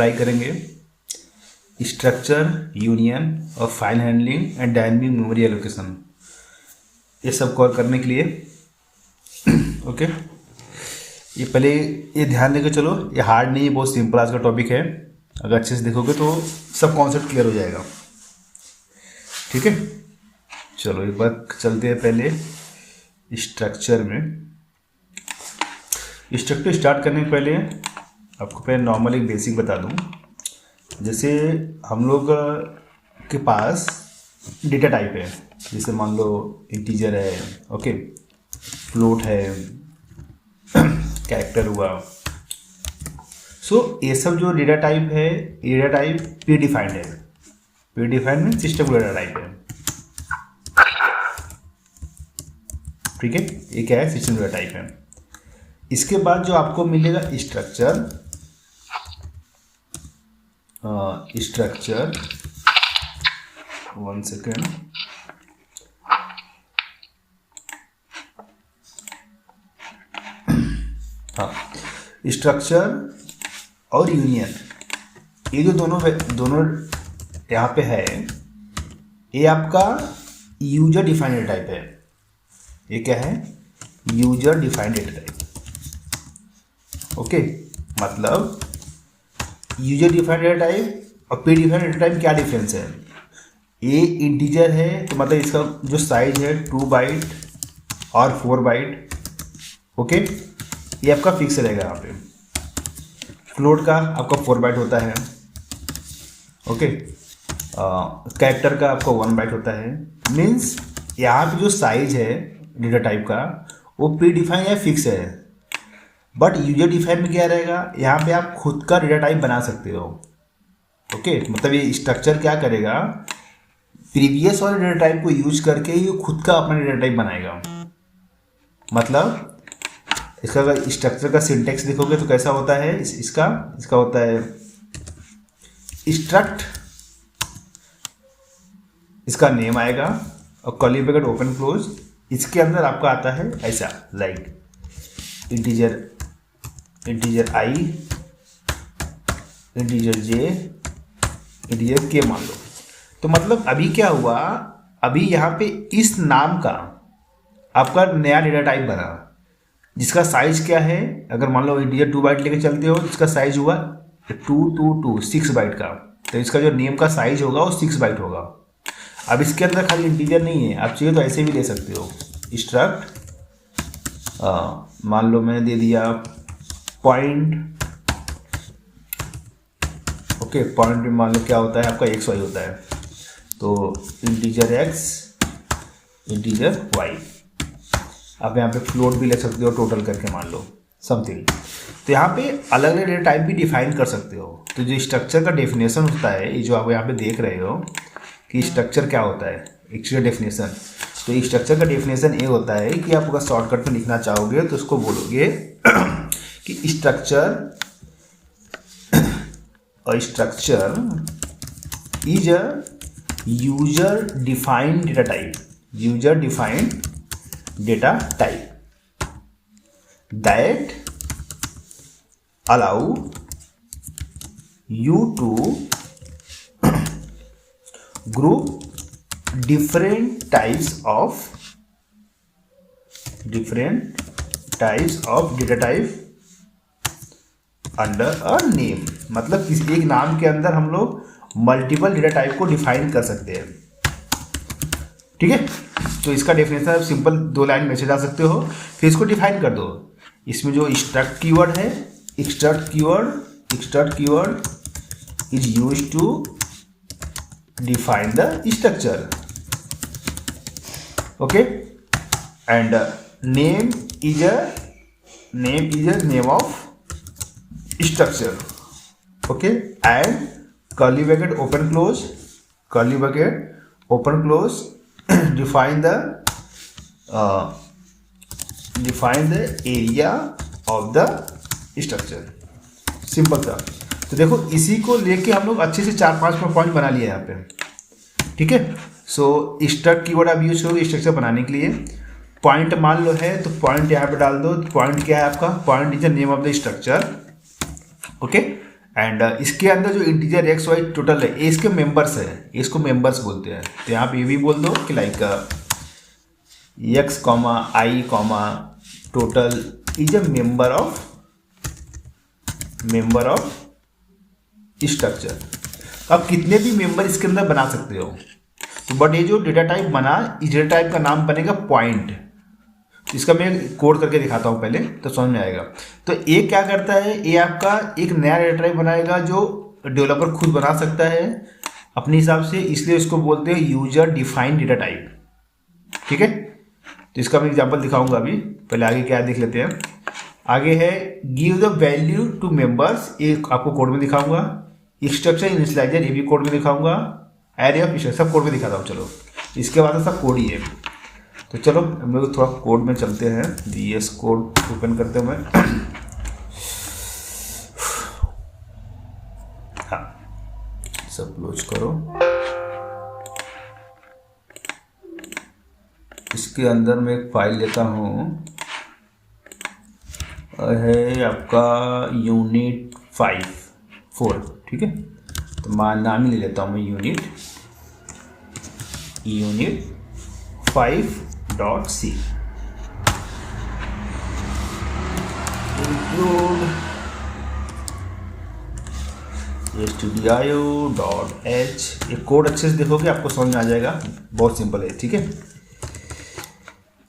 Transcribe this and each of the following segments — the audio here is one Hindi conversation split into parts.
अप्लाई करेंगे स्ट्रक्चर, यूनियन और file handling and dynamic memory allocation, ये सब कवर करने के लिए। ओके, ये पहले ये ध्यान देकर चलो, ये हार्ड नहीं है, बहुत सिंपल आज का टॉपिक है। अगर अच्छे से देखोगे तो सब कॉन्सेप्ट क्लियर हो जाएगा। ठीक है, चलो एक बार चलते हैं पहले स्ट्रक्चर में। स्ट्रक्चर स्टार्ट करने के पहले आपको पहले नॉर्मल एक बेसिक बता दूं। जैसे हम लोग के पास डेटा टाइप है, जैसे मान लो इंटीजर है, ओके, फ्लोट है, कैरेक्टर हुआ। सो ये सब जो डेटा टाइप है, डेटा टाइप प्री डिफाइंड है। Pre defined mean system data type है। ठीक है, ये क्या है, सिस्टम डेटा टाइप है। इसके बाद जो आपको मिलेगा स्ट्रक्चर, वन सेकेंड, हाँ, स्ट्रक्चर और यूनियन, ये जो दोनों यहाँ पे है, ये आपका यूजर डिफाइंड डेटा टाइप है। ये क्या है, user defined data type. Okay, मतलब यूजर डिफाइंड डेटा टाइप और प्री डिफाइंड डेटा टाइप क्या डिफरेंस है। ये इंटीजर है तो मतलब इसका जो साइज है 2 बाइट और 4 बाइट। ओके, ये आपका फिक्स रहेगा। यहाँ पे फ्लोट का आपका 4 बाइट होता है। ओके, कैरेक्टर का आपका 1 बाइट होता है। मीन्स यहाँ पे जो साइज है डेटा टाइप का वो प्री डिफाइंड या फिक्स है। बट यूजर डिफाइन में क्या रहेगा, यहाँ पे आप खुद का डेटा टाइप बना सकते हो। ओके, मतलब ये स्ट्रक्चर क्या करेगा, प्रीवियस वाले डेटा टाइप को यूज करके ये खुद का अपना डेटा टाइप बनाएगा। मतलब इसका अगर स्ट्रक्चर का सिंटेक्स देखोगे तो कैसा होता है, इसका होता है स्ट्रक्ट, इसका नेम आएगा और कर्ली ब्रैकेट ओपन क्लोज। इसके अंदर आपका आता है ऐसा, लाइक इंटीजर आई, इंटीजर जे, इंटीजर के मान लो। तो मतलब अभी क्या हुआ, अभी यहाँ पे इस नाम का आपका नया डेटा टाइप बना, जिसका साइज क्या है, अगर मान लो इंटीजर 2 बाइट लेके चलते हो, इसका साइज हुआ 6 बाइट का, तो इसका जो नेम का साइज होगा वो 6 बाइट होगा। अब इसके अंदर खाली इंटीजर नहीं है, आप चाहिए तो ऐसे भी ले सकते हो। स्ट्रक्ट, मान लो मैंने दे दिया पॉइंट। ओके, पॉइंट में मान लो क्या होता है आपका XY होता है, तो इंटीजर X, इंटीजर Y। आप यहाँ पे फ्लोट भी ले सकते हो टोटल करके, मान लो समथिंग। तो यहाँ पे अलग अलग डेटा टाइप भी डिफाइन कर सकते हो। तो जो स्ट्रक्चर का डेफिनेशन होता है, ये जो आप यहाँ पे देख रहे हो कि स्ट्रक्चर क्या होता है, एक्चुअल डेफिनेशन। तो स्ट्रक्चर का डेफिनेशन ये होता है कि आप अगर शॉर्टकट में लिखना चाहोगे तो उसको बोलोगे कि structure is a user defined data type, user defined data type that allow you to group different types of data type under a name. मतलब किसी एक नाम के अंदर हम लोग मल्टीपल डेटा टाइप को डिफाइन कर सकते हैं। ठीक है, तो इसका डेफिनेशन आप सिंपल 2 लाइन मैसेज डाल सकते हो, फिर इसको डिफाइन कर दो। इसमें जो स्ट्रक्ट कीवर्ड है, struct keyword is used to define the structure. Okay, and name is a name of structure. Okay, and curly bracket open close define the area of the structure। Simple था। तो देखो इसी को लेके हम लोग अच्छे से 4-5 पॉइंट बना लिया यहाँ पे। ठीक है, सो स्ट्रक्ट कीवर्ड आप यूज करोगे स्ट्रक्चर बनाने के लिए। पॉइंट मान लो है तो पॉइंट यहाँ पे डाल दो। पॉइंट क्या है आपका, point is the name of the structure. Okay, and इसके अंदर जो इंटीजर एक्स वाई टोटल है ये इसके मेंबर्स है, इसको मेंबर्स बोलते हैं। तो यहाँ पे ये भी बोल दो कि like x comma I comma total is a member of structure. आप कितने भी मेंबर इसके अंदर बना सकते हो। तो बट ये जो डेटा टाइप बना, इस डेटा टाइप का नाम बनेगा पॉइंट। इसका मैं कोड करके दिखाता हूँ पहले तो समझ में आएगा। तो ये क्या करता है, ये आपका एक नया डेटा टाइप बनाएगा जो डेवलपर खुद बना सकता है अपने हिसाब से, इसलिए इसको बोलते हैं यूजर डिफाइंड डेटा टाइप। ठीक है, तो इसका मैं एग्जांपल दिखाऊंगा अभी। पहले आगे क्या देख लेते हैं। आगे है give the value to members, ये आपको कोड में दिखाऊंगा। स्ट्रक्चर इनिशियलाइजर, ये भी कोड में दिखाऊंगा। एरे ऑफ स्ट्रक्चर सब कोड में दिखाता हूँ। चलो इसके बाद सब कोड ही है। तो चलो हम लोग थोड़ा कोड में चलते हैं। VS कोड ओपन करते हैं मैं। हाँ, सब क्लोज करो। इसके अंदर मैं एक फाइल लेता हूँ, है आपका यूनिट 4। ठीक है, तो नाम ही ले लेता हूँ मैं यूनिट 5.c। include studio.h। ये कोड अच्छे से देखोगे आपको समझ में आ जाएगा, बहुत सिंपल है। ठीक है,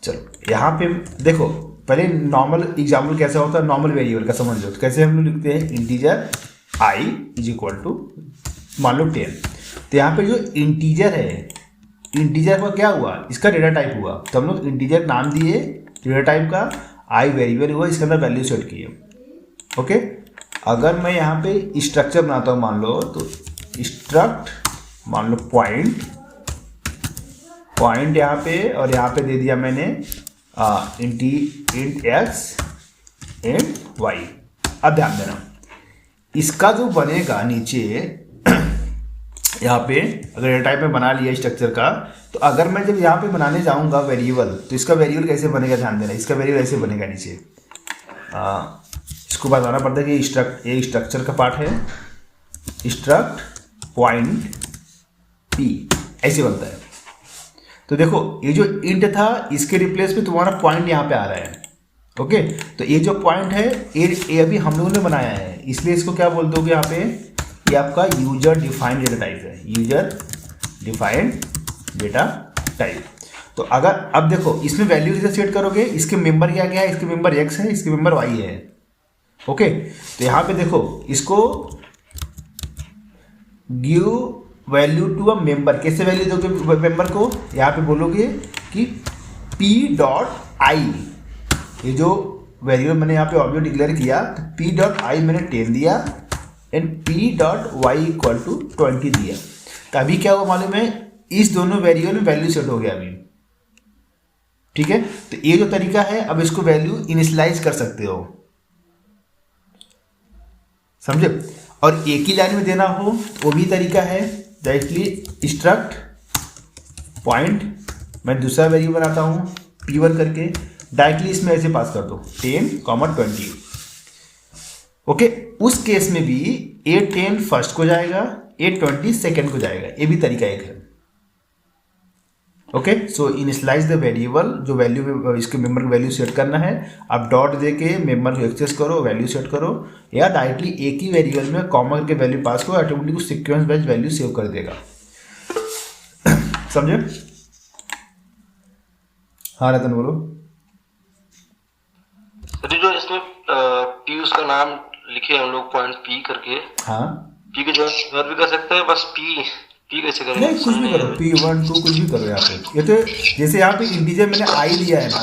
चलो यहाँ पे देखो। पहले नॉर्मल एग्जाम्पल कैसा होता है, नॉर्मल वेरिएबल का समझ लो। तो कैसे हम लोग लिखते हैं, integer i is equal to मान लो 10। तो यहाँ पे जो इंटीजर है, इंटीजर का क्या हुआ, इसका डेटा टाइप हुआ। तो हम लोग इंटीजर नाम दिए डेटा टाइप का, आई वेरिएबल हुआ, इसके अंदर वैल्यू सेट किए। ओके, अगर मैं यहाँ पे स्ट्रक्चर बनाता हूँ मान लो, तो स्ट्रक्ट मान लो पॉइंट यहाँ पे, और यहाँ पे दे दिया मैंने इंट एक्स एंड वाई। अब ध्यान देना, इसका जो बनेगा नीचे यहाँ पे, अगर डेटा टाइप में बना लिया स्ट्रक्चर का, तो अगर मैं जब यहाँ पे बनाने जाऊँगा वेरिएबल, तो इसका वेरिएबल कैसे बनेगा, ध्यान देना। इसका वेरिएबल ऐसे बनेगा नीचे। इसको बताना पड़ता है कि ये स्ट्रक्चर का पार्ट है, स्ट्रक्ट पॉइंट पी, ऐसे बनता है। तो देखो ये जो इंट था, इसके रिप्लेस में तुम्हारा पॉइंट यहाँ पे आ रहा है। ओके, तो ये जो पॉइंट है ये अभी हम लोगों ने बनाया है, इसलिए इसको क्या बोल दोगे यहाँ पे, ये आपका यूजर डिफाइंड डेटा टाइप है, यूजर डिफाइंड डेटा टाइप। तो अगर अब देखो इसमें वैल्यू कैसे सेट करोगे, इसके मेंबर क्या क्या है, इसके मेंबर x है, इसके मेंबर y है। ओके, तो यहाँ पे देखो इसको give value to a member, कैसे वैल्यू दोगे मेंबर को, यहाँ पे बोलोगे कि p.i, ये जो वेरिएबल मैंने यहाँ पे ऑब्जेक्ट डिक्लेयर किया, तो p.i मैंने 10 दिया एंड p.y इक्वल टू 20 दिया। तो अभी क्या हुआ मालूम है, इस दोनों वेरिएबल में वैल्यू सेट हो गया अभी। ठीक है, तो ये जो तरीका है, अब इसको वैल्यू इनिशियलाइज कर सकते हो, समझे। और एक ही लाइन में देना हो तो वो भी तरीका है, डायरेक्टली स्ट्रक्ट पॉइंट, मैं दूसरा वैल्यू बनाता हूँ p1 करके, डायरेक्टली इसमें ऐसे पास कर दो 10, 20। ओके, उस केस में भी A10 फर्स्ट को जाएगा, A20 सेकेंड को जाएगा, ये भी तरीका एक है। Okay, so initialize the variable, जो वैल्यू इसके मेंबर की वैल्यू सेट करना है, आप डॉट देके मेंबर को एक्सेस करो, वैल्यू सेट करो, या डायरेक्टली एक ही वेरिएबल में कॉमा करके वैल्यू पास करो, automatic sequence wise value save कर देगा। समझे। हाँ रतन बोलो। जो इसमें पी उसका नाम लिखे हम लोग पॉइंट पी करके, हाँ पी के जो भी कर सकते हैं, बस पी कैसे करें, नहीं कुछ भी करो, p1 2 कुछ भी करो यहाँ पे। ये तो जैसे यहाँ पे इंटीजर मैंने i लिया है ना,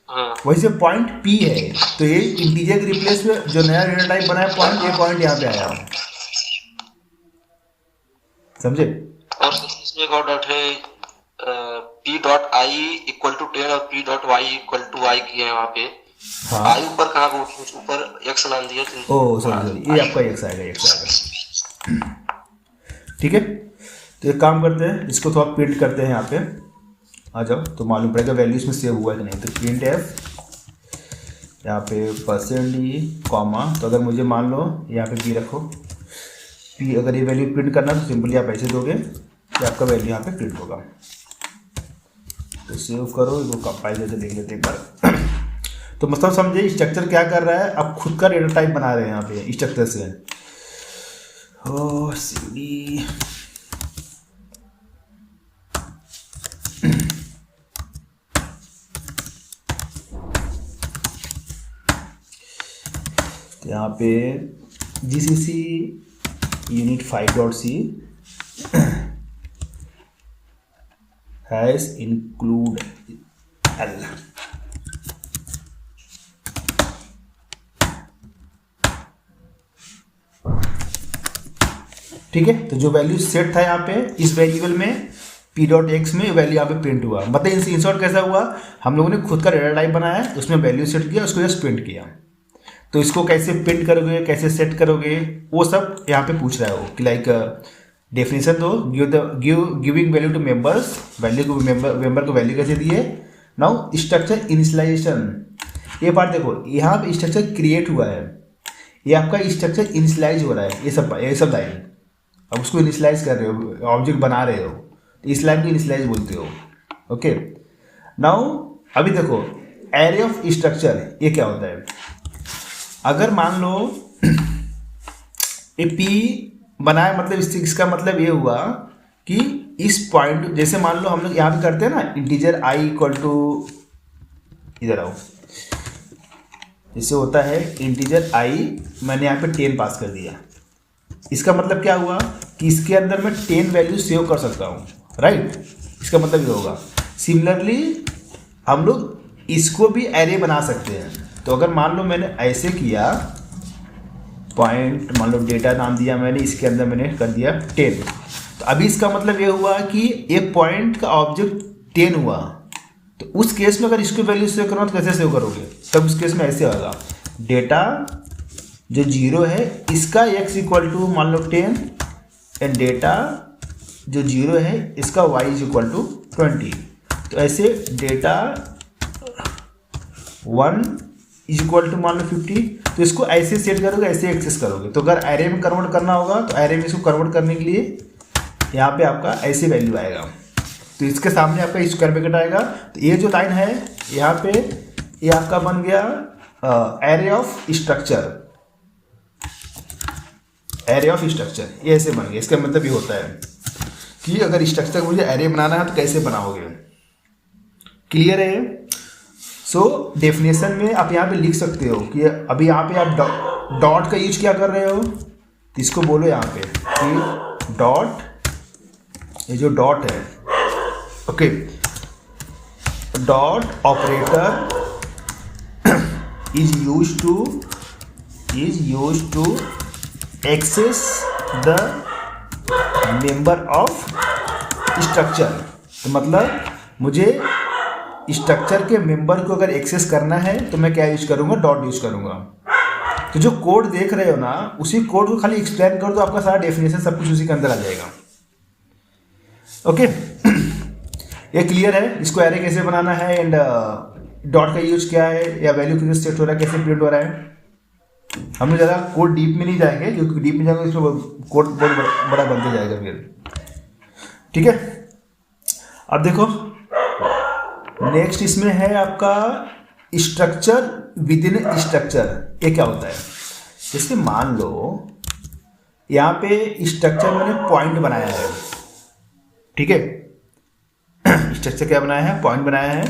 हाँ, वैसे पॉइंट p है, तो ये इंटीजर के रिप्लेस में जो नया डेटा टाइप बना है पॉइंट, ये पॉइंट यहाँ पे आया, समझे। और इसमें एक और डॉट है, p.i इक्वल टू 10 और p.y इक्वल टू y किया है वहाँ पे। हाँ, i ऊपर कहाँ को, ऊपर x नाम दिया। ओ सॉरी, ये आपका x आएगा। ठीक है, तो एक काम करते हैं, इसको थोड़ा प्रिंट करते हैं यहाँ पे, आ जाओ, तो मालूम पड़ेगा वैल्यू इसमें सेव हुआ है कि नहीं। तो प्रिंट यहाँ पे %d कॉमा, तो अगर मुझे मान लो यहाँ पे p रखो, p अगर ये वैल्यू प्रिंट करना तो सिंपली आप ऐसे दोगे कि आपका वैल्यू यहाँ पे प्रिंट होगा। तो सेव करो, इसको कंपाइल करके देख लेते हैं एक बार। तो मतलब समझे स्ट्रक्चर क्या कर रहा है, अब खुद का डेटा टाइप बना रहे हैं यहाँ पे स्ट्रक्चर से। cd यहाँ पे gcc unit5.c has include l। ठीक है, तो जो वैल्यू सेट था यहाँ पे इस वेरिएबल में p.x में वैल्यू यहाँ पे प्रिंट हुआ। मतलब इन शॉर्ट कैसा हुआ, हम लोगों ने खुद का डेटा टाइप बनाया, उसमें वैल्यू सेट किया, उसको जस्ट प्रिंट किया। तो इसको कैसे प्रिंट करोगे, कैसे सेट करोगे, वो सब यहाँ पे पूछ रहा है वो कि लाइक डेफिनेशन दो, giving value to members, value को मेंबर को वैल्यू कैसे दिए। नाउ स्ट्रक्चर इनिशियलाइजेशन, ये पार्ट देखो, यहाँ पे स्ट्रक्चर क्रिएट हुआ है, ये आपका स्ट्रक्चर इनिशियलाइज हो रहा है, ये सब लाइन। अब उसको इनिशियलाइज कर रहे हो, ऑब्जेक्ट बना रहे हो, तो इस लाइन को इनिशियलाइज बोलते हो। ओके, नाउ अभी देखो एरे ऑफ स्ट्रक्चर, ये क्या होता है। अगर मान लो ए पी बनाया, मतलब इसका मतलब ये हुआ कि इस पॉइंट, जैसे मान लो हम लोग यहाँ पे करते हैं ना इंटीजर i इक्वल टू, इधर आओ, जैसे होता है इंटीजर i, मैंने यहाँ पे 10 पास कर दिया। इसका मतलब क्या हुआ कि इसके अंदर मैं 10 वैल्यू सेव कर सकता हूँ, राइट। इसका मतलब ये होगा। सिमिलरली हम लोग इसको भी एरे बना सकते हैं। तो अगर मान लो मैंने ऐसे किया, पॉइंट मान लो डेटा नाम दिया मैंने, इसके अंदर मैंने कर दिया 10, तो अभी इसका मतलब ये हुआ कि एक पॉइंट का ऑब्जेक्ट 10 हुआ। तो उस केस में अगर इसको वैल्यू सेव करना तो कैसे सेव करोगे, तब उस केस में ऐसे होगा, डेटा जो 0 है इसका x इक्वल टू मान लो 10, एंड डेटा जो 0 है इसका y इज इक्वल टू 20। तो ऐसे डेटा 1 इज इक्वल टू मान लो 50। तो इसको ऐसे सेट करोगे, ऐसे एक्सेस करोगे। तो अगर एरे में कन्वर्ट करना होगा तो एरे में इसको कन्वर्ट करने के लिए यहाँ पे आपका ऐसे वैल्यू आएगा। तो इसके सामने आपका स्क्वायर ब्रैकेट आएगा। तो ये जो लाइन है यहाँ पे, ये आपका बन गया array of structure, array of structure, ये ऐसे बन गया। इसका मतलब ये होता है कि अगर स्ट्रक्चर को मुझे एरे बनाना है तो कैसे बनाओगे। क्लियर है। सो डेफिनेशन में आप यहाँ पे लिख सकते हो कि अभी यहाँ पे आप डॉट का यूज क्या कर रहे हो, इसको बोलो यहाँ पे कि डॉट, ये जो डॉट है, okay, dot operator is used to access the member of structure. तो मतलब मुझे स्ट्रक्चर के मेंबर को अगर एक्सेस करना है तो मैं क्या यूज करूँगा, डॉट यूज करूँगा। तो जो कोड देख रहे हो ना, उसी कोड को खाली एक्सप्लेन कर दो, आपका सारा डेफिनेशन सब कुछ उसी के अंदर आ जाएगा। ओके, ये क्लियर है। इसको एरे कैसे बनाना है एंड डॉट का यूज क्या है, या वैल्यू कैसे सेट हो रहा है, कैसे प्रिंट हो रहा है। हम लोग ज़्यादा कोड डीप में नहीं जाएंगे, क्योंकि डीप में जाएंगे इसमें कोड बहुत बड़ा बनते जाएगा फिर। ठीक है, अब देखो नेक्स्ट इसमें है आपका स्ट्रक्चर विद इन स्ट्रक्चर। ये क्या होता है, जैसे मान लो यहाँ पे स्ट्रक्चर मैंने पॉइंट बनाया है, ठीक है, स्ट्रक्चर क्या बनाया है, पॉइंट बनाया है।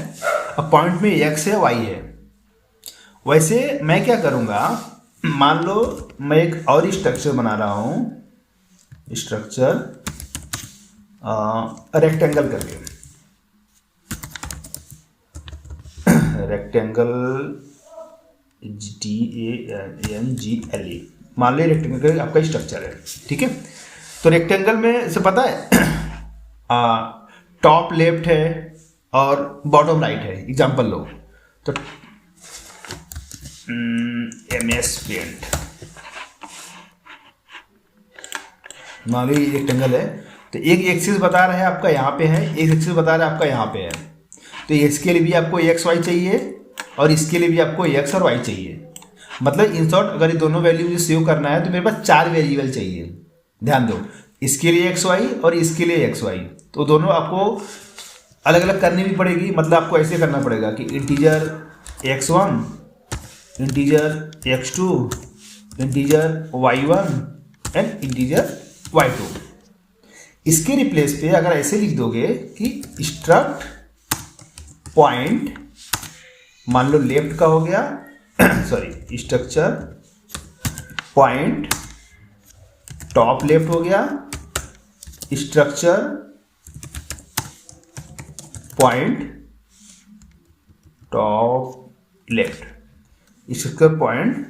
अब पॉइंट में x है, y है। वैसे मैं क्या करूँगा, मान लो मैं एक और स्ट्रक्चर बना रहा हूँ, स्ट्रक्चर रेक्टेंगल करके, रेक्टेंगल DANGLE, मान लो रेक्टेंगल आपका स्ट्रक्चर है। ठीक है, तो रेक्टेंगल में से पता है टॉप लेफ्ट है और बॉटम राइट है। एग्जांपल लो तो MS पेंट, मान लो ये रेक्टेंगल है, तो एक एक्सिस बता रहा है आपका यहाँ पे है, एक एक्सिस बता रहा है आपका यहाँ पे है। तो इसके लिए भी आपको XY चाहिए और इसके लिए भी आपको एक्स और वाई चाहिए। मतलब इन शॉर्ट अगर ये दोनों वैल्यू मुझे सेव करना है तो मेरे पास 4 वेरिएबल चाहिए। ध्यान दो, इसके लिए एक्स वाई और इसके लिए एक्स वाई, तो दोनों आपको अलग अलग करनी भी पड़ेगी। मतलब आपको ऐसे करना पड़ेगा कि integer x1, integer x2, integer y1 and integer y2। इसके रिप्लेस पे अगर ऐसे लिख दोगे कि स्ट्रक्ट पॉइंट, मान लो लेफ्ट का हो गया sorry, structure point top left हो गया, structure point top left, structure point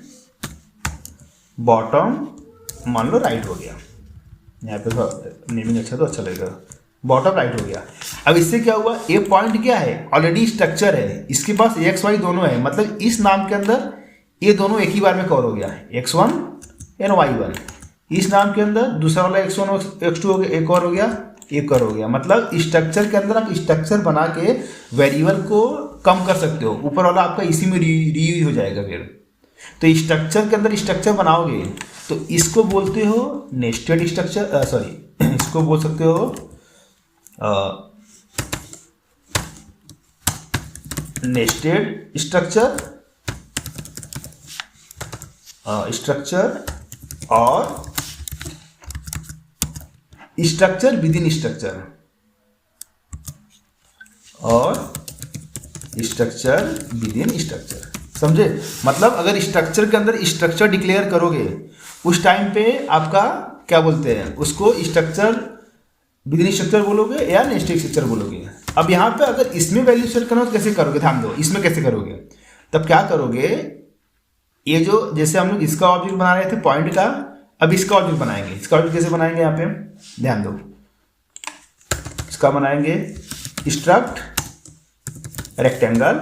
bottom मान लो राइट हो गया। यहाँ पे थोड़ा नेमिंग अच्छा तो अच्छा लगेगा, बॉटम राइट हो गया। अब इससे क्या हुआ, ये पॉइंट क्या है, ऑलरेडी स्ट्रक्चर है, इसके पास एक्स वाई दोनों है, मतलब इस नाम के अंदर ये दोनों एक ही बार में कवर हो गया, x1 एंड y1। इस नाम के अंदर दूसरा वाला x1 और x2 हो गया, एक और हो गया, एक और हो गया। मतलब स्ट्रक्चर के अंदर आप स्ट्रक्चर बना के वेरिएबल को कम कर सकते हो, ऊपर वाला आपका इसी में रीयूज हो जाएगा फिर। तो स्ट्रक्चर के अंदर स्ट्रक्चर बनाओगे तो इसको बोलते हो नेस्टेड स्ट्रक्चर, सॉरी इसको बोल सकते हो नेस्टेड स्ट्रक्चर, स्ट्रक्चर और स्ट्रक्चर विद इन स्ट्रक्चर, और स्ट्रक्चर विद इन स्ट्रक्चर। समझे? मतलब अगर स्ट्रक्चर के अंदर स्ट्रक्चर डिक्लेयर करोगे उस टाइम पे आपका क्या बोलते हैं उसको, स्ट्रक्चर विद इन स्ट्रक्चर बोलोगे या नेस्टेड स्ट्रक्चर बोलोगे। अब यहाँ पे अगर इसमें वैल्यू सेट करना हो तो कैसे करोगे, ध्यान दो, इसमें कैसे करोगे, तब क्या करोगे, ये जो जैसे हम लोग इसका ऑब्जेक्ट बना रहे थे पॉइंट का, अब इसका ऑब्जेक्ट बनाएंगे। इसका ऑब्जेक्ट कैसे बनाएंगे, यहाँ पे ध्यान दो, इसका बनाएंगे स्ट्रक्ट रेक्टेंगल,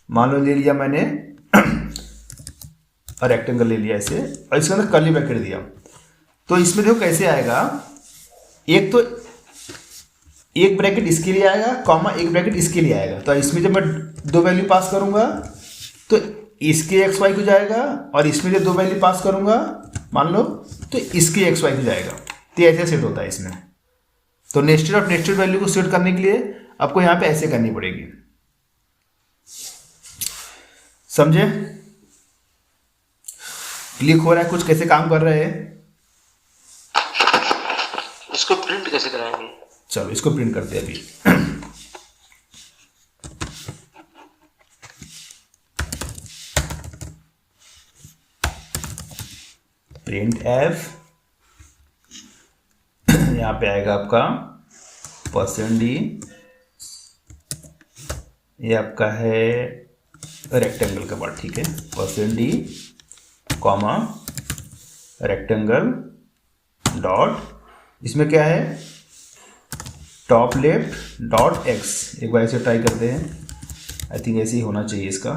मान लो ले लिया मैंने और रेक्टेंगल ले लिया ऐसे, और इसके अंदर कर्ली ब्रैकेट दिया। तो इसमें देखो कैसे आएगा, एक तो एक ब्रैकेट इसके लिए आएगा कॉमा एक ब्रैकेट इसके लिए आएगा। तो इसमें जब मैं दो वैल्यू पास करूंगा तो इसके एक्स वाई को जाएगा, और इसमें जब दो वैल्यू पास करूंगा मान लो तो इसके एक्स वाई को जाएगा। तो ऐसे सेट होता है इसमें। तो नेस्टेड और नेस्टेड वैल्यू को सेट करने के लिए आपको यहाँ पे ऐसे करनी पड़ेगी। समझे? क्लिक हो रहा है कुछ, कैसे काम कर रहे हैं? इसको प्रिंट कैसे कराएंगे? चलो इसको प्रिंट करते हैं अभी। प्रिंट एफ, यहाँ पे आएगा आपका %d, ये आपका है रेक्टेंगल का पार्ट, ठीक है, %d कॉमा रेक्टेंगल डॉट, इसमें क्या है टॉप लेफ्ट डॉट एक्स। एक बार ऐसे ट्राई करते हैं, आई थिंक ऐसे ही होना चाहिए इसका।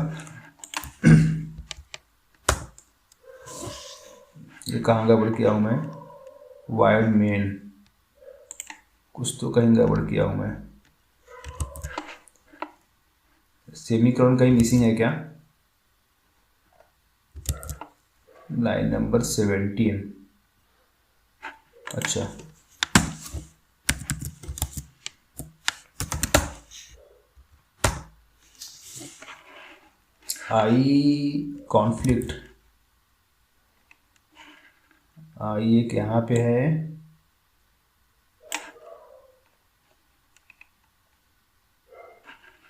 ये कहाँ गड़बड़ किया हूँ मैं, वाइड मेन, कुछ तो कहीं गड़बड़ किया हूँ मैं, सेमीकोलन कहीं मिसिंग है क्या, लाइन नंबर 17, अच्छा आई कॉन्फ्लिक्ट, ये यहाँ पे है,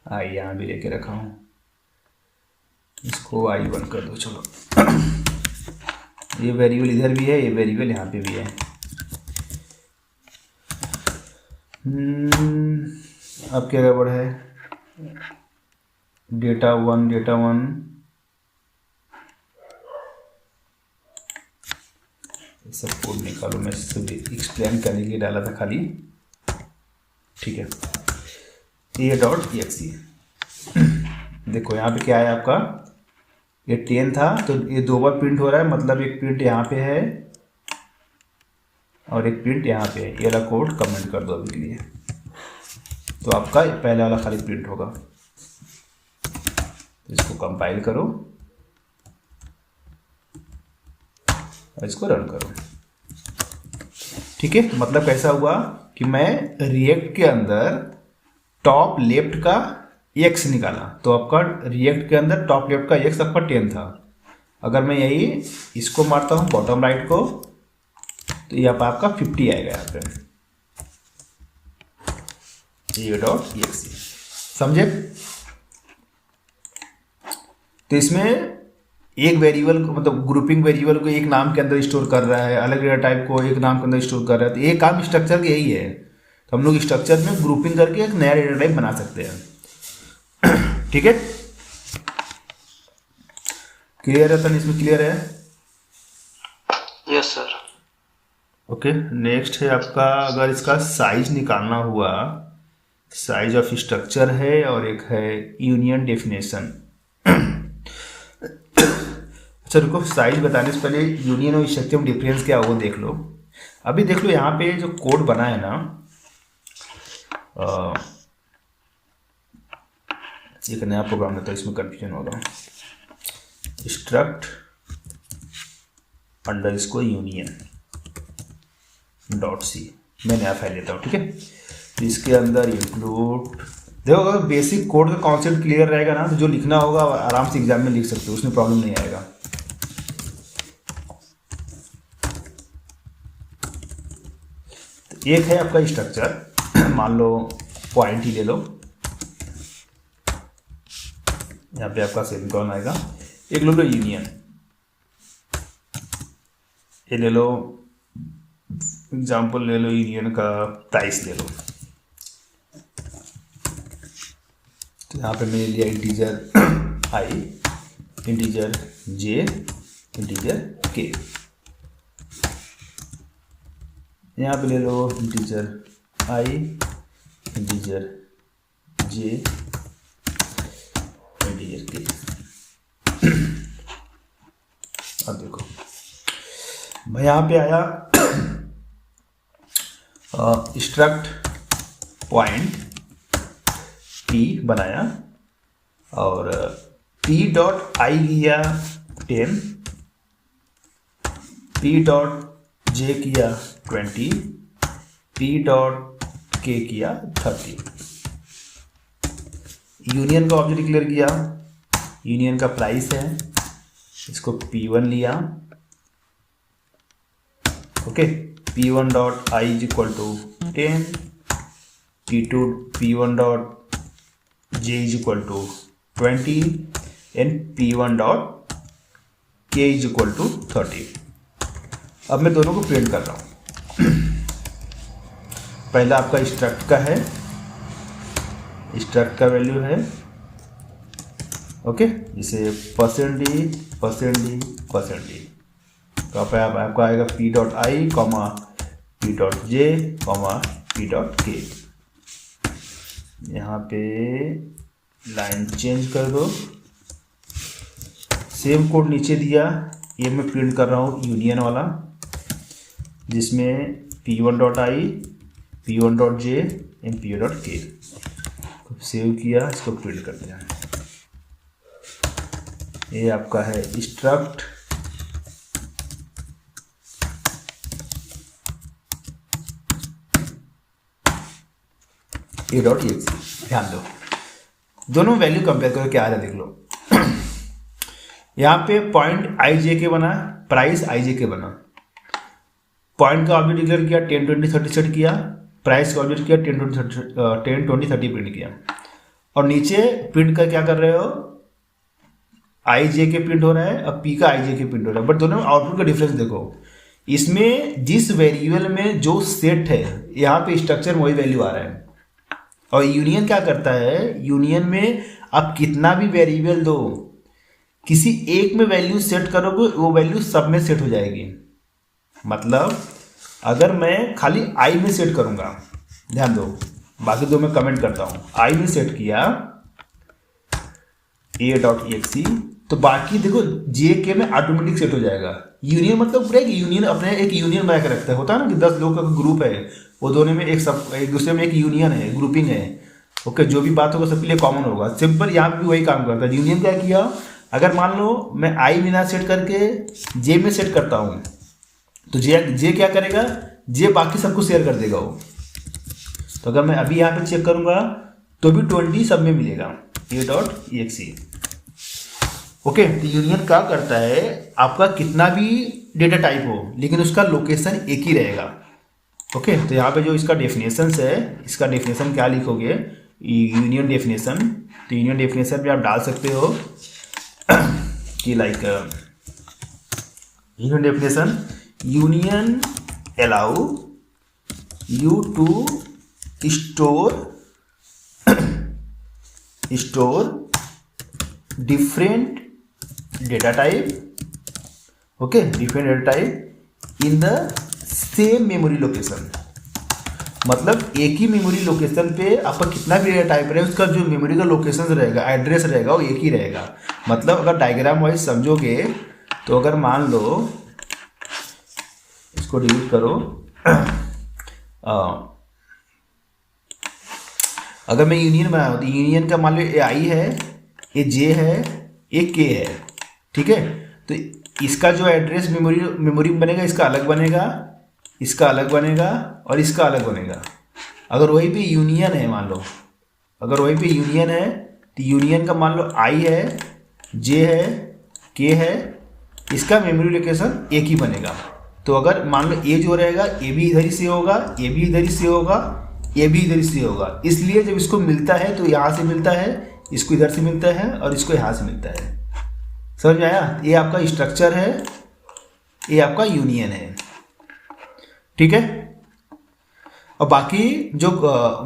आई यहाँ भी लेके रखा हूँ, इसको I1 कर दो। चलो ये वेरिएबल इधर भी है, ये वेरिएबल यहाँ पे भी है। अब क्या गड़बड़ है, डेटा वन सब कोड निकालो, मैं सिर्फ एक्सप्लेन करने के लिए डाला था खाली, ठीक है। ये डॉट एक्स, देखो यहाँ पे क्या है आपका, ये 10 था तो ये दो बार प्रिंट हो रहा है, मतलब एक प्रिंट यहाँ पे है और एक प्रिंट यहाँ पे है। ये वाला कोड कमेंट कर दो अभी के लिए, तो आपका पहले वाला खाली प्रिंट होगा। इसको इसको कंपाइल करो और इसको रन करो। ठीक है, मतलब कैसा हुआ कि मैं रिएक्ट के अंदर टॉप लेफ्ट का एक्स निकाला, तो आपका रिएक्ट के अंदर टॉप लेफ्ट का एक्स आपका 10 था। अगर मैं यही इसको मारता हूँ बॉटम राइट को, तो यहाँ पर आपका 50 आएगा यहाँ पे a.exe। समझे? तो इसमें एक वेरिएबल को, मतलब ग्रुपिंग वेरिएबल को एक नाम के अंदर स्टोर कर रहा है, अलग अलग टाइप को एक नाम के अंदर स्टोर कर रहा है। तो एक काम स्ट्रक्चर का यही है, तो हम लोग स्ट्रक्चर में ग्रुपिंग करके एक नया डेटा टाइप बना सकते हैं। ठीक है, क्लियर है? तो इसमें क्लियर है? Yes sir. ओके, नेक्स्ट है आपका, अगर इसका साइज निकालना हुआ, साइज ऑफ स्ट्रक्चर है और एक है यूनियन डेफिनेशन। अच्छा रुको, साइज बताने से पहले यूनियन और स्ट्रक्चर में डिफरेंस क्या है वो देख लो। अभी देख लो यहाँ पे जो कोड बना है ना, एक नया प्रोग्राम है तो इसमें कंफ्यूजन होगा। स्ट्रक्ट अंडरस्कोर यूनियन .c, मैं नया फाइल लेता हूँ। ठीक है, तो इसके अंदर इंक्लूड, देखो अगर बेसिक कोड का कॉन्सेप्ट क्लियर रहेगा ना, तो जो लिखना होगा आराम से एग्जाम में लिख सकते हो, उसमें प्रॉब्लम नहीं आएगा। तो एक है आपका स्ट्रक्चर, मान लो पॉइंट ही ले लो, यहाँ पे आपका सेमीकोलन आएगा। एक ले लो यूनियन, ये ले लो एग्जाम्पल, ले लो यूनियन का प्राइस ले लो। तो यहाँ पे मैंने लिया integer i, integer j, integer k। यहाँ पे ले लो integer i, integer j, integer k। अब देखो मैं यहाँ पे आया, स्ट्रक्ट पॉइंट p बनाया और p.i किया 10, p.j किया 20, p.k किया 30। यूनियन का ऑब्जेक्ट डिक्लेयर किया, यूनियन का प्राइस है, इसको p1 लिया। Okay, p1.i is equal to 10, p1.j is equal to 20 and p1.k is equal to 30। अब मैं दोनों को प्रिंट कर रहा हूँ। पहला आपका स्ट्रक्ट का है, स्ट्रक्ट का वैल्यू है ओके, इसे %d तो आपका आएगा p.i, p.j, p.k। यहाँ पे लाइन चेंज कर दो, सेम कोड नीचे दिया, ये मैं प्रिंट कर रहा हूँ यूनियन वाला, जिसमें p1.i, p1.j and p.k। Save किया, इसको प्रिंट करते हैं। ये आपका है स्ट्रक्ट a.exe। ध्यान दो, दोनों वैल्यू कंपेयर करो क्या आ रहा है, देख लो। यहाँ पे पॉइंट i.j.k बना, प्राइस i.j.k बना। पॉइंट का ऑब्जेक्ट डिक्लेयर किया, 10, 20, 30 सेट किया, प्राइस का ऑब्जेक्ट किया 10, 20, 30 प्रिंट किया। और नीचे प्रिंट का क्या कर रहे हो, i.j.k प्रिंट हो रहा है और p का i.j.k प्रिंट हो रहा है, बट दोनों में आउटपुट का डिफरेंस देखो। इसमें जिस वेरिएबल में जो सेट है, यहाँ पे स्ट्रक्चर में वही वैल्यू आ रहा है। और यूनियन क्या करता है, यूनियन में आप कितना भी वेरिएबल दो, किसी एक में वैल्यू सेट करोगे वो वैल्यू सब में सेट हो जाएगी। मतलब अगर मैं खाली i में सेट करूंगा, ध्यान दो, बाकी दो मैं कमेंट करता हूं, i में सेट किया a.exe, तो बाकी देखो j.k में ऑटोमेटिक सेट हो जाएगा। यूनियन मतलब पूरा यूनियन अपने एक यूनियन बना के रखता है, होता है ना कि 10 लोगों का ग्रुप है, वो दोनों में एक दूसरे में एक यूनियन है, ग्रुपिंग है, ओके, जो भी बात होगा सबके लिए कॉमन होगा। सिंपल यहाँ पे भी वही काम करता है। यूनियन क्या किया, अगर मान लो मैं आई में ना सेट करके जे में सेट करता हूँ तो जे क्या करेगा, जे बाकी सबको शेयर कर देगा वो। तो अगर मैं अभी यहाँ पे चेक करूँगा तो भी 20 सब में मिलेगा a.exe। ओके, तो यूनियन क्या करता है, आपका कितना भी डेटा टाइप हो लेकिन उसका लोकेशन एक ही रहेगा। ओके, तो यहाँ पे जो इसका डेफिनेशन है, इसका डेफिनेशन क्या लिखोगे, यूनियन डेफिनेशन। तो यूनियन डेफिनेशन पे आप डाल सकते हो कि like union definition, union allow you to store different data type, okay, different data type in the same memory location. मतलब एक ही मेमोरी लोकेशन पे आपका कितना भी डेटा टाइप रहे उसका जो मेमोरी का लोकेशन रहेगा, एड्रेस रहेगा, वो एक ही रहेगा। मतलब अगर डायग्राम वाइज समझोगे तो अगर मान लो इसको डिलीट करो, अगर मैं यूनियन बनाऊँ तो यूनियन का मान लो ए आई है, ए जे है, ए के है, ठीक है। तो इसका जो एड्रेस मेमोरी में बनेगा, इसका अलग बनेगा, इसका अलग बनेगा और इसका अलग बनेगा। अगर वहीं पे यूनियन है, मान लो अगर वहीं पे यूनियन है तो यूनियन का मान लो आई है, जे है, के है, इसका मेमोरी लोकेशन एक ही बनेगा। तो अगर मान लो ए जो रहेगा, ए भी इधर ही से होगा, ए भी इधर ही से होगा, ए भी इधर से होगा। इसलिए जब इसको मिलता है तो यहाँ से मिलता है, इसको इधर से मिलता है और इसको यहाँ से मिलता है। समझ में आया? ये आपका स्ट्रक्चर है, ये आपका यूनियन है, ठीक है। और बाकी जो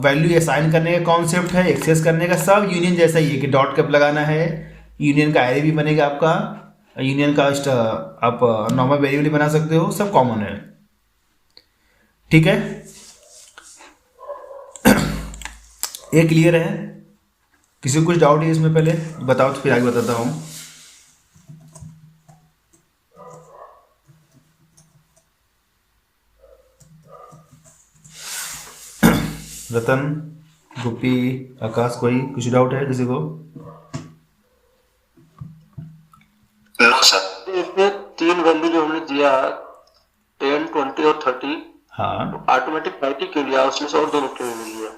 वैल्यू असाइन करने का कॉन्सेप्ट है, एक्सेस करने का, सब यूनियन जैसा ही है कि डॉट कब लगाना है, यूनियन का एरे भी बनेगा आपका, यूनियन का आप नॉर्मल वेरिएबल बना सकते हो, सब कॉमन है, ठीक है। ये क्लियर है? किसी को कुछ डाउट है इसमें पहले बताओ तो फिर आगे बताता हूँ। रतन, गोपी, आकाश, कोई कुछ डाउट है किसी को? No sir. इसमें 3 वैल्यू जो हमने दिया 10, 20 और 30, हाँ, ऑटोमेटिक 30 क्यों लिया, उसमें से और 2 क्यों नहीं लिया?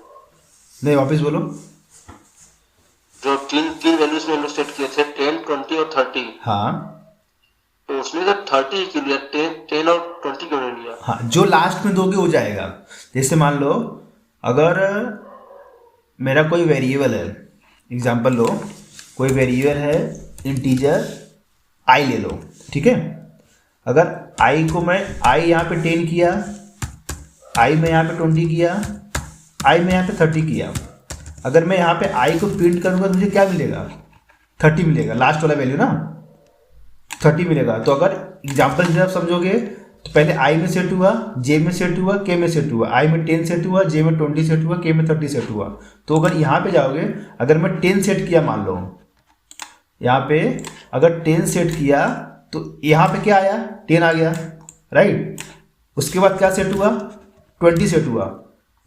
नहीं, वापस बोलो। जो तीन वैल्यूज में हमने सेट किए थे 10, 20 और 30, हाँ, तो उसमें से 30 क्यों लिया, 10 और 20 क्यों नहीं लिया? हाँ, जो लास्ट में दोगे हो जाएगा। जैसे मान लो अगर मेरा कोई वेरिएबल है, एग्जांपल लो, कोई वेरिएबल है इंटीजर आई ले लो, ठीक है। अगर आई को मैं आई यहाँ पे 10 किया, आई में यहाँ पे 20 किया, आई में यहाँ पे 30 किया, अगर मैं यहाँ पे आई को प्रिंट करूँगा तो मुझे क्या मिलेगा, 30 मिलेगा, लास्ट वाला वैल्यू ना 30 मिलेगा। तो अगर एग्जाम्पल जब समझोगे तो पहले आई में सेट हुआ, जे में सेट हुआ, के में सेट हुआ, आई में 10 सेट हुआ, जे में 20 सेट हुआ, के में 30 सेट हुआ। तो अगर यहाँ पे जाओगे, अगर मैं 10 सेट किया, मान लो यहाँ पे अगर 10 सेट किया तो यहाँ पे क्या आया, 10 आ गया, राइट। उसके बाद क्या सेट हुआ, 20 सेट हुआ,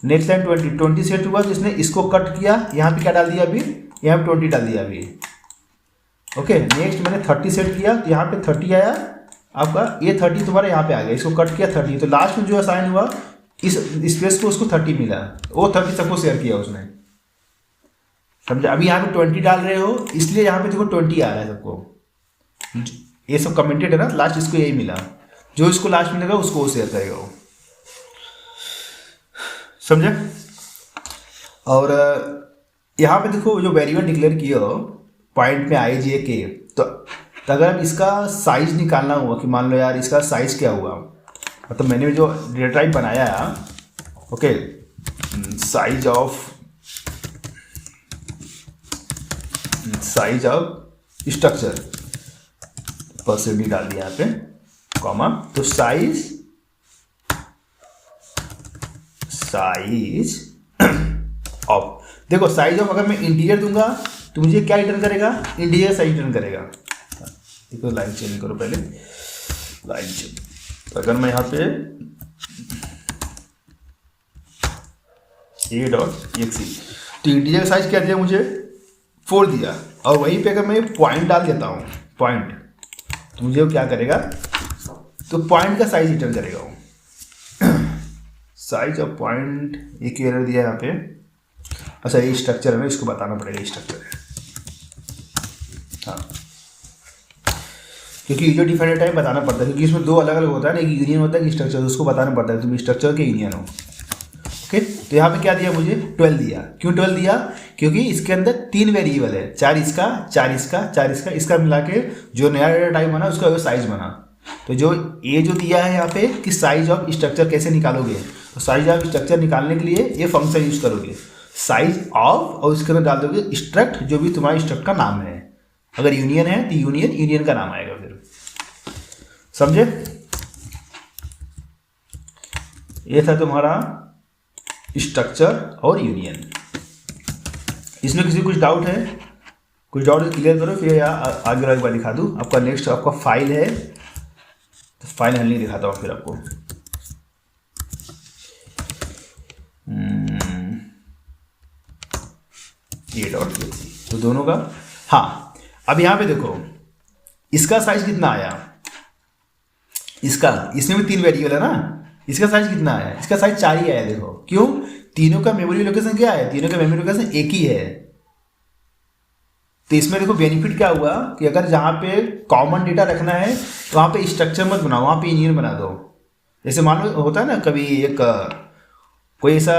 नेक्स्ट लाइन 20 सेट हुआ, तो इसने इसको कट किया, यहाँ पे क्या डाल दिया, अभी यहाँ पे 20 डाल दिया अभी, ओके। नेक्स्ट मैंने 30 सेट किया तो यहाँ पे 30 आया आपका, ये 30 तुम्हारा यहाँ पे आ गया, इसको कट किया 30, तो लास्ट में जो असाइन हुआ इस स्पेस को उसको 30 मिला, वो 30 सबको शेयर किया उसने, समझा। अभी यहाँ पे 20 डाल रहे हो इसलिए यहाँ पे देखो 20 आ रहा है सबको, ये सब कमेंटेड है ना, लास्ट इसको यही मिला, जो इसको लास्ट मिलेगा उसको वो शेयर करेगा वो, समझे। और यहाँ पे देखो जो वेरिएबल डिक्लेयर किया हो पॉइंट में आई जे के, तो अगर इसका साइज निकालना हुआ कि मान लो यार इसका साइज क्या हुआ, मतलब मैंने जो डेटा टाइप बनाया है, okay, size of structure percent डाल दिया यहाँ पे, कॉमा, तो साइज ऑफ, देखो साइज ऑफ अगर मैं इंटीजर दूंगा तो मुझे क्या रिटर्न करेगा, इंटीजर साइज रिटर्न करेगा। देखो लाइन चेंज करो पहले, लाइन चेंज, अगर मैं यहाँ पे a.exe, तो इंटीजर का साइज क्या दिया मुझे 4 दिया, और वहीं पे अगर मैं पॉइंट डाल देता हूँ पॉइंट, तो मुझे वो क्या करेगा, तो पॉइंट का साइज रिटर्न करेगा वो। साइज ऑफ पॉइंट, एक एरर दिया यहाँ पे। अच्छा ये स्ट्रक्चर है ना, इसको बताना पड़ेगा, ये स्ट्रक्चर है। हाँ, क्योंकि यूजर डिफाइंड टाइप बताना पड़ता है, क्योंकि इसमें दो अलग अलग होता है ना, एक यूनियन होता है कि स्ट्रक्चर, उसको बताना पड़ता है तुम स्ट्रक्चर के यूनियन हो। ओके, तो यहाँ पे क्या दिया मुझे 12 दिया। क्यों 12 दिया? क्योंकि इसके अंदर 3 वेरिएबल है, 4 इसका 4 इसका 4 इसका मिला के जो नया डेटा टाइप बना उसका साइज बना। तो जो ये जो दिया है यहाँ पे कि साइज ऑफ स्ट्रक्चर कैसे निकालोगे, तो साइज ऑफ स्ट्रक्चर निकालने के लिए ये फंक्शन यूज करोगे, साइज ऑफ, और उसके अंदर डाल दोगे स्ट्रक्ट, जो भी तुम्हारा स्ट्रक्ट का नाम है। अगर यूनियन है तो यूनियन का नाम आएगा फिर। समझे? ये था तुम्हारा स्ट्रक्चर और यूनियन। इसमें किसी कुछ डाउट है? कुछ डाउट क्लियर करो, फिर आगे वाली बार दिखा दूँ। आपका नेक्स्ट आपका फाइल है, तो फाइल हैंडलिंग दिखाता हूँ फिर आपको। ये डॉट तो दोनों का। हाँ, अब यहाँ पे देखो इसका साइज कितना आया, इसका, इसमें भी 3 वेरिएबल है ना, इसका साइज कितना आया, इसका साइज 4 ही आया। देखो क्यों, तीनों का मेमोरी लोकेशन क्या है, तीनों का मेमोरी लोकेशन एक ही है। तो इसमें देखो बेनिफिट क्या हुआ कि अगर जहाँ पे कॉमन डेटा रखना है तो वहाँ पे स्ट्रक्चर मत बनाओ, वहाँ पे यूनियन बना दो। जैसे मान लो होता है ना कभी एक कोई ऐसा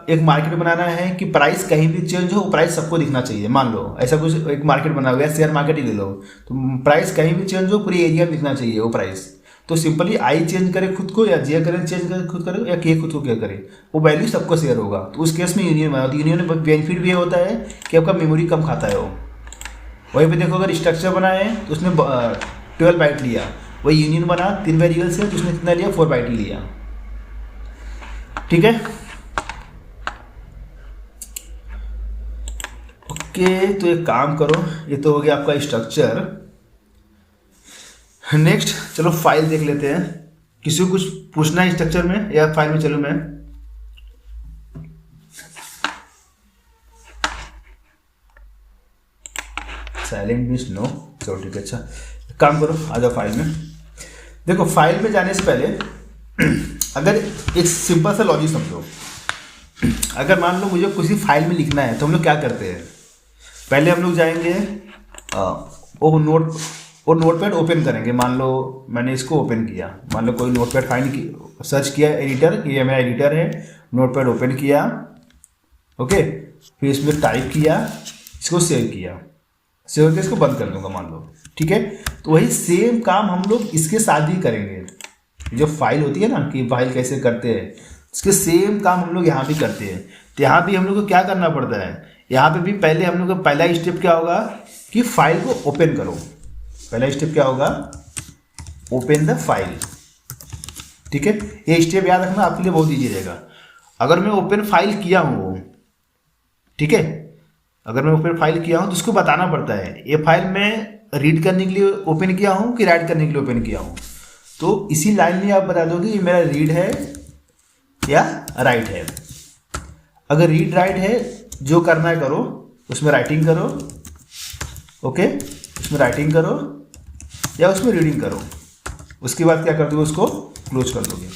एक मार्केट बनाना है कि प्राइस कहीं भी चेंज हो, प्राइस सबको दिखना चाहिए। मान लो ऐसा कुछ एक मार्केट बना हुआ है, शेयर मार्केट ही ले लो, तो प्राइस कहीं भी चेंज हो पूरी एरिया में दिखना चाहिए वो प्राइस। तो सिंपली आई चेंज करे खुद को, या जे करे चेंज करे खुद करे, या के खुद को क्या करे, वो वैल्यू सबको शेयर होगा। तो उस केस में यूनियन बना, तो यूनियन में बेनिफिट भी ये होता है कि आपका मेमोरी कम खाता है वो। वहीं पे देखो अगर स्ट्रक्चर बनाए तो उसने 12 बाइट लिया, वही यूनियन बना 3 वेरिएबल से, तो उसने कितना लिया 4 बाइट ही लिया। ठीक है, ओके। तो एक काम करो, ये तो हो गया आपका स्ट्रक्चर। नेक्स्ट चलो फाइल देख लेते हैं। किसी को कुछ पूछना है स्ट्रक्चर में या फाइल में? चलो मैं साइलेंट मीन्स नो। चलो ठीक है, अच्छा काम करो, आ जाओ फाइल में। देखो फाइल में जाने से पहले अगर एक सिंपल सा लॉजिक समझो। अगर मान लो मुझे किसी फाइल में लिखना है तो हम लोग क्या करते हैं, पहले हम लोग जाएंगे वो नोटपैड ओपन करेंगे। मान लो मैंने इसको ओपन किया, मान लो कोई नोटपैड फाइल की सर्च किया, एडिटर, ये मेरा एडिटर है, नोटपैड ओपन किया, ओके, फिर इसमें टाइप किया, इसको सेव किया, सेव करके इसको बंद कर दूंगा मान लो। ठीक है, तो वही सेम काम हम लोग इसके साथ भी करेंगे। जो फाइल होती है ना कि फाइल कैसे करते हैं, इसके सेम काम हम लोग यहाँ भी करते हैं। तो यहाँ भी हम लोग को क्या करना पड़ता है, यहाँ पे भी पहले हम लोग का पहला स्टेप क्या होगा कि फाइल को ओपन करो। पहला स्टेप क्या होगा, ओपन द फाइल। ठीक है, ये स्टेप याद रखना, आपके लिए बहुत ईजी रहेगा। अगर मैं ओपन फाइल किया हूँ, ठीक है, अगर मैं ओपन फाइल किया हूँ तो उसको बताना पड़ता है ये फाइल मैं रीड करने के लिए ओपन किया हूँ कि राइट करने के लिए ओपन किया हूँ। तो इसी लाइन में आप बता दोगे कि मेरा रीड है या राइट है। अगर रीड राइट है, जो करना है करो, उसमें राइटिंग करो, ओके, उसमें राइटिंग करो या उसमें रीडिंग करो। उसके बाद क्या कर दोगे, उसको क्लोज कर दोगे।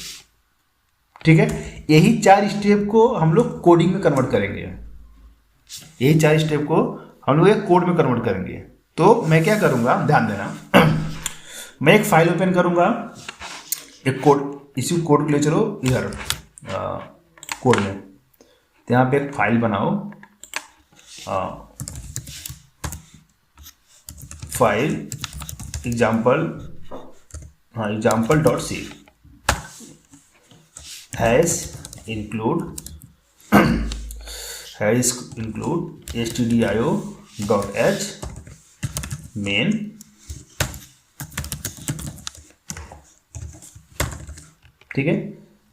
ठीक है, यही 4 स्टेप को हम लोग कोडिंग में कन्वर्ट करेंगे। यही 4 स्टेप को हम लोग एक कोड में कन्वर्ट करेंगे। तो मैं क्या करूँगा, ध्यान देना मैं एक फाइल ओपन करूँगा, एक कोड, इसी कोड को ले चलो इधर कोड में। तो यहाँ पे एक फाइल बनाओ, फाइल एग्जाम्पल, हाँ example.c hash include stdio.h main. ठीक है,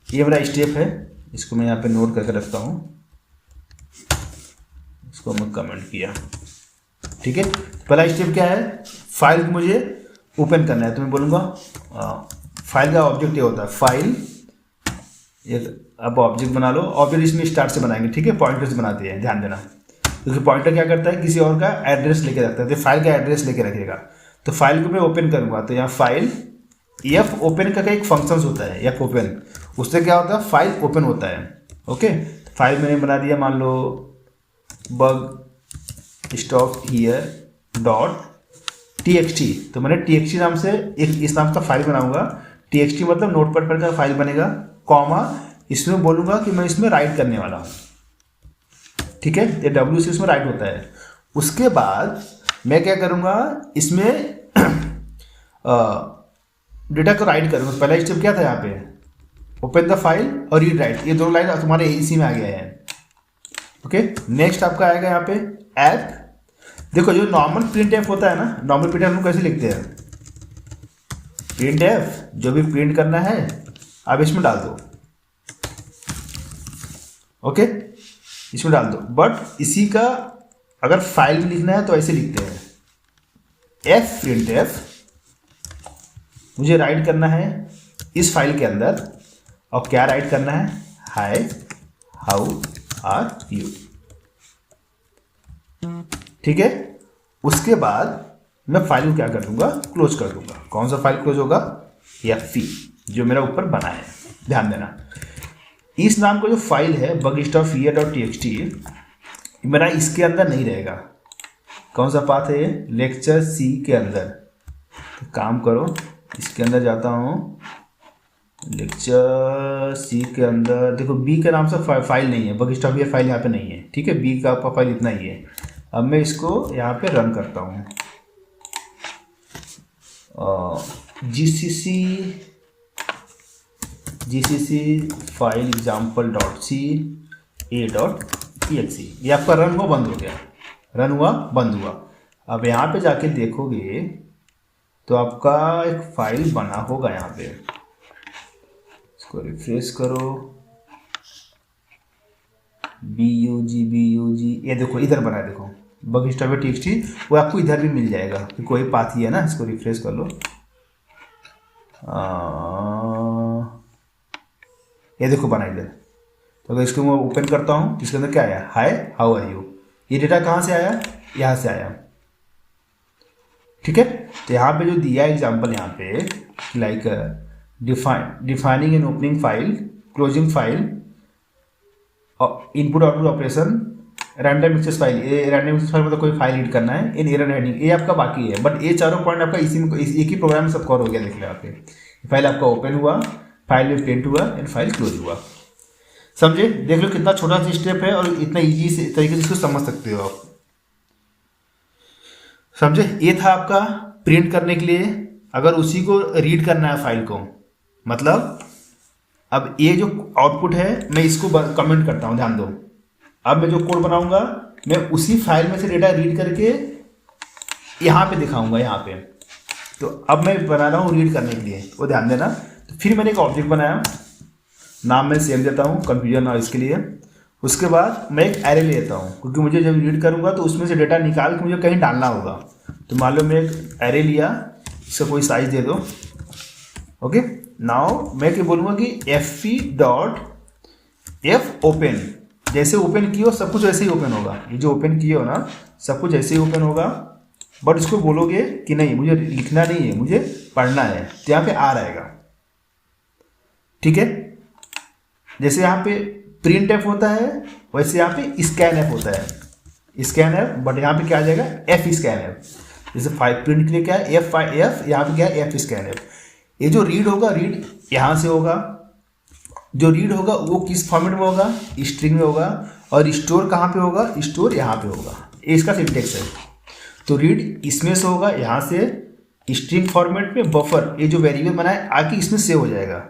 ये मेरा स्टेप है, इसको मैं यहाँ पे नोट करके रखता हूँ, इसको मैं कमेंट किया। ठीक है, पहला स्टेप क्या है, फाइल को मुझे ओपन करना है। तो मैं बोलूँगा फाइल का ऑब्जेक्ट ये होता है, फाइल, ये अब ऑब्जेक्ट बना लो। ऑब्जेक्ट इसमें स्टार्ट से बनाएंगे, ठीक है, पॉइंटर से बनाते हैं, ध्यान देना। क्योंकि पॉइंटर क्या करता है, किसी और का एड्रेस लेके रखता है, तो फाइल का एड्रेस लेके रखेगा। तो फाइल को मैं ओपन करूँगा, तो यहाँ फाइल एफ ओपन का एक फंक्शन होता है, एफ ओपन, उससे क्या होता है, फाइल ओपन होता है। ओके, फाइल मैंने बना दिया, मान लो bug stop here dot txt, तो मैंने txt नाम से एक इस नाम का फाइल बनाऊंगा। txt मतलब नोटपैड पर का फाइल बनेगा, कॉमा इसमें बोलूंगा कि मैं इसमें राइट करने वाला हूँ। ठीक है, ये w से इसमें राइट होता है। उसके बाद मैं क्या करूँगा, इसमें डेटा को राइट करूँगा। पहला स्टेप क्या था, यहाँ पे ओपन द फाइल और रीड राइट, ये दोनों लाइन तुम्हारे इसी में आ गया है। ओके, नेक्स्ट आपका आएगा यहाँ पे ऐप। देखो जो नॉर्मल प्रिंट एफ होता है ना, नॉर्मल प्रिंट एफ हम कैसे लिखते हैं, प्रिंट एफ जो भी प्रिंट करना है आप इसमें डाल दो। ओके, इसमें डाल दो, बट इसी का अगर फाइल में लिखना है तो ऐसे लिखते हैं, एफ प्रिंट एफ मुझे राइट करना है इस फाइल के अंदर, और क्या राइट करना है, हाय हाउ आर यू। ठीक है, उसके बाद मैं फाइल को क्या कर दूंगा, क्लोज कर दूंगा। कौन सा फाइल क्लोज होगा, एफ जो मेरा ऊपर बना है। ध्यान देना, इस नाम का जो फाइल है bugstuff.txt मेरा इसके अंदर नहीं रहेगा। कौन सा पाथ है ये, लेक्चर सी के अंदर। तो काम करो, इसके अंदर जाता हूँ, लेक्चर सी के अंदर देखो बी के नाम से फाइल नहीं है, bugstuff ये फाइल यहाँ पे नहीं है। ठीक है, बी का आपका फाइल इतना ही है। अब मैं इसको यहाँ पे रन करता हूँ, जीसीसी फाइल example.c a.exe, ये आपका रन हुआ बंद हो गया, रन हुआ बंद हुआ। अब यहाँ पे जाके देखोगे तो आपका एक फाइल बना होगा यहाँ पे, इसको रिफ्रेश करो, bug, ये देखो इधर बना है, देखो bugstuff.txt, वो आपको इधर भी मिल जाएगा, कोई पाथ ही है ना। इसको रिफ्रेश कर लो, ये देखो बना इधर। तो अगर इसको मैं ओपन करता हूँ, इसके अंदर क्या आया, हाय हाउ आर यू। ये डेटा कहाँ से आया, यहाँ से आया। ठीक है, तो यहाँ पे जो दिया एग्जाम्पल यहाँ पे like defining an opening file, closing file, input output operation, random access file. ये रैंडम एक्सेस फाइल मतलब कोई फाइल रीड करना है, इन एरर हेडिंग, ये आपका बाकी है। बट ये चारों पॉइंट आपका इसी में एक ही प्रोग्राम में सब कवर हो गया। देख लो यहाँ पे फाइल आपका ओपन हुआ, फाइल में प्रिंट हुआ एंड फाइल क्लोज हुआ। समझे, देख लो कितना छोटा सा स्टेप है और इतना इजी से तरीके से इसको समझ सकते हो आप। समझे, ये था आपका प्रिंट करने के लिए। अगर उसी को रीड करना है फाइल को, मतलब अब ये जो आउटपुट है मैं इसको कमेंट करता हूँ, ध्यान दो। अब मैं जो कोड बनाऊंगा मैं उसी फाइल में से डेटा रीड करके यहाँ पे दिखाऊंगा, यहाँ पे। तो अब मैं बना रहा हूँ रीड करने के लिए, वो ध्यान देना। तो फिर मैंने एक ऑब्जेक्ट बनाया, नाम मैं सेम देता हूँ, कंफ्यूजन ना हो इसके लिए। उसके बाद मैं एक एरे लेता हूँ, क्योंकि मुझे जब रीड करूँगा तो उसमें से डेटा निकाल के मुझे कहीं डालना होगा। तो मान लो मैं एक एरे लिया, इसका कोई साइज दे दो। ओके, नाउ मैं क्या बोलूँगा कि fp.f ओपन, जैसे ओपन किए हो सब कुछ ऐसे ही ओपन होगा। ये जो ओपन किए हो ना सब कुछ ऐसे ही ओपन होगा। बट इसको बोलोगे कि नहीं मुझे लिखना नहीं है, मुझे पढ़ना है, तो यहाँ पे आ रहेगा। ठीक है, जैसे यहाँ पे प्रिंट एफ होता है वैसे यहाँ पे स्कैन एफ होता है, स्कैन एफ। बट यहाँ पे क्या आ जाएगा, एफ स्कैन एफ। जैसे फाइल प्रिंट के लिए क्या है, एफ, यहाँ पे क्या है, एफ स्कैन एफ। ये जो रीड होगा, रीड यहाँ से होगा, जो रीड होगा वो किस फॉर्मेट में होगा, स्ट्रिंग में होगा। और स्टोर कहाँ पे होगा, स्टोर यहाँ पे होगा। ये इसका सिंटेक्स है। तो रीड इसमें से होगा, यहाँ से स्ट्रिंग फॉर्मेट में बफर, ये जो वेरिएबल बनाए आके इसमें सेव हो जाएगा।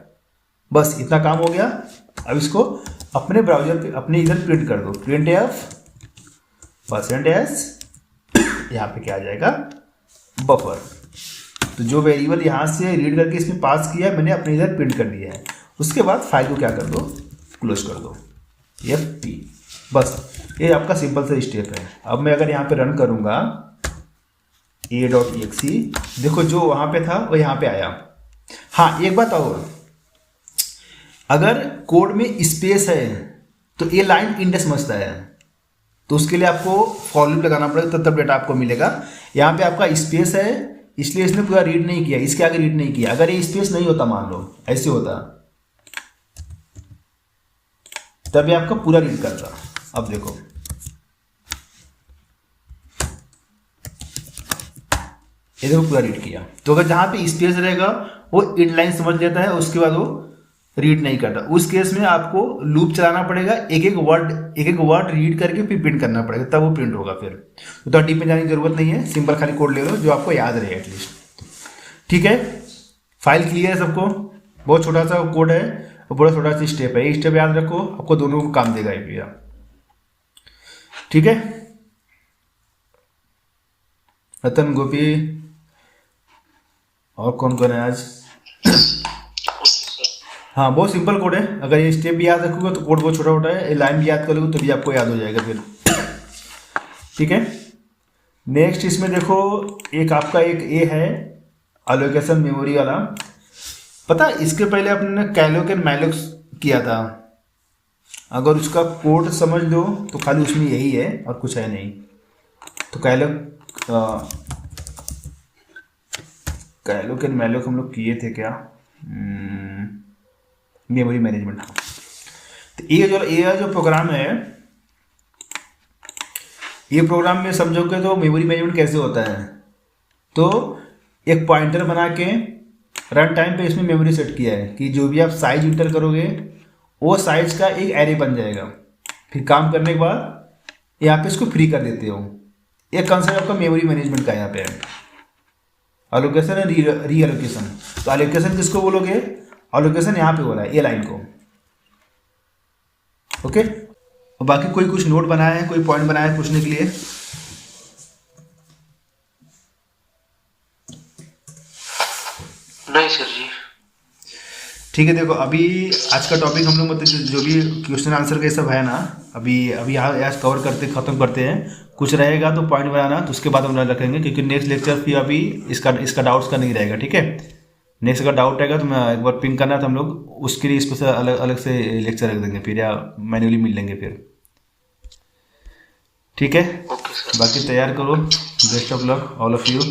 बस इतना काम हो गया। अब इसको अपने ब्राउजर पे अपने इधर प्रिंट कर दो, प्रिंट एफ %s, यहाँ पे क्या आ जाएगा, बफर। तो जो वेरिएबल यहाँ से रीड करके इसमें पास किया मैंने अपने इधर प्रिंट कर दिया है। उसके बाद फाइल को क्या कर दो, क्लोज कर दो, fp। बस ये आपका सिंपल सा स्टेप है। अब मैं अगर यहाँ पे रन करूँगा a.exe, देखो जो वहाँ पे था वो यहाँ पे आया। हाँ, एक बात और, अगर कोड में स्पेस है तो ये लाइन इंडेक्स समझता है। तो उसके लिए आपको फॉर लूप लगाना पड़ेगा, तब डेटा आपको मिलेगा। यहाँ पे आपका स्पेस है इसलिए इसने पूरा रीड नहीं किया, इसके आगे रीड नहीं किया। अगर ये स्पेस नहीं होता, मान लो ऐसे होता, तब ये आपका पूरा रीड करता। अब देखो ये देखो पूरा रीड किया। तो अगर जहाँ पे स्पेस रहेगा वो इनलाइन समझ लेता है, उसके बाद वो रीड नहीं करता। उस केस में आपको लूप चलाना पड़ेगा, एक एक वर्ड रीड करके फिर प्रिंट करना पड़ेगा, तब वो प्रिंट होगा। फिर तो डीप में जाने की जरूरत नहीं है, सिंपल खाली कोड ले लो जो आपको याद रहे एटलीस्ट। ठीक है, फाइल क्लियर है सबको? बहुत छोटा सा कोड है और बड़ा छोटा सा स्टेप है, ये स्टेप याद रखो, आपको दोनों को काम देगा ये भैया। ठीक है, रतन, गोपी और कौन कौन है आज? हाँ, बहुत सिंपल कोड है। अगर ये स्टेप भी याद रखोगे तो कोड बहुत छोटा छोटा है, लाइन भी याद कर लोगे तो भी आपको याद हो जाएगा फिर। ठीक है, नेक्स्ट इसमें देखो एक आपका एक ए है एलोकेशन मेमोरी वाला। पता इसके पहले अपने कैलोक एंड मैलोक किया था, अगर उसका कोड समझ लो तो खाली उसमें यही है और कुछ है नहीं। तो कैलोक एंड मैलोक हम लोग किए थे क्या? Memory management. हाँ, तो ये जो प्रोग्राम है, ये प्रोग्राम में समझोगे तो मेमोरी मैनेजमेंट कैसे होता है। तो एक पॉइंटर बना के रन टाइम पे इसमें मेमोरी सेट किया है कि जो भी आप साइज इंटर करोगे वो साइज का एक एरे बन जाएगा। फिर काम करने के बाद यहाँ पे इसको फ्री कर देते हो। एक कंसेप्ट आपका मेमोरी मैनेजमेंट का यहाँ पे है। Allocation and re allocation. तो एलोकेशन किसको बोलोगे? एलोकेशन यहाँ पे हो रहा है ये लाइन को। ओके, और बाकी कोई कुछ नोट बनाया है, कोई पॉइंट बनाया है पूछने के लिए? नहीं सर जी। ठीक है, देखो अभी आज का टॉपिक हम लोग मतलब जो भी क्वेश्चन आंसर के सब है ना, अभी यहाँ कवर करते ख़त्म करते हैं। कुछ रहेगा तो पॉइंट बनाना, तो उसके बाद हम लोग रखेंगे, क्योंकि नेक्स्ट लेक्चर फिर अभी इसका डाउट्स का नहीं रहेगा। ठीक है, नेक्स्ट अगर डाउट रहेगा तो मैं एक बार पिंक करना, तो हम लोग उसके लिए स्पेशल अलग से लेक्चर रख देंगे फिर, या मैन्युअली मिल लेंगे फिर। ठीक है, ओके सर। बाकी तैयार करो। Best of luck all of you.